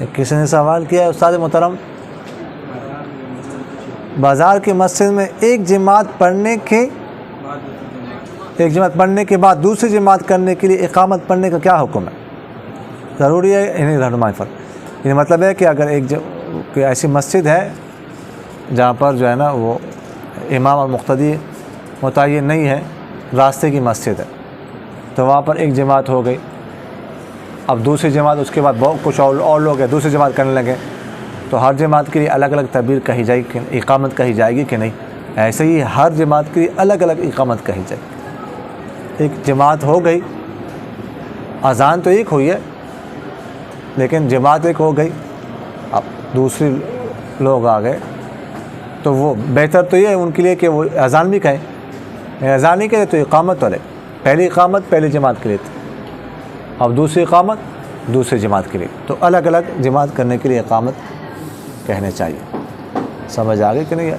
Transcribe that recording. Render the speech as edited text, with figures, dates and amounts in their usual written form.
किसी ने सवाल किया, उस्ताद मोहतरम, बाज़ार की मस्जिद में एक जमात पढ़ने के बाद दूसरी जमात करने के लिए इकामत पढ़ने का क्या हुक्म है? ज़रूरी है इन्हीं रहनुमाई पर। ये मतलब है कि अगर कोई ऐसी मस्जिद है जहाँ पर जो है ना वो इमाम और मुक़्तदी मुतय्यन नहीं है, रास्ते की मस्जिद है, तो वहाँ पर एक जमात हो गई, अब दूसरी जमात उसके बाद बहुत कुछ और लोग हैं दूसरी जमात करने लगे, तो हर जमात के लिए अलग अलग तकबीर कही जाएगी, इकामत कही जाएगी कि नहीं? ऐसे ही हर जमात के लिए अलग अलग इकामत कही जाएगी। एक जमात हो गई, अज़ान तो एक हुई है लेकिन जमात एक हो गई, अब दूसरे लोग आ गए, तो वो बेहतर तो ये है उनके लिए कि वो अज़ान भी कहें, अज़ान नहीं कहे तो इकामत वाले, पहली इकामत पहली जमात के लिए थी, अब दूसरी इकामत दूसरी जमात के लिए, तो अलग अलग जमात करने के लिए इकामत कहने चाहिए। समझ आ गई कि नहीं?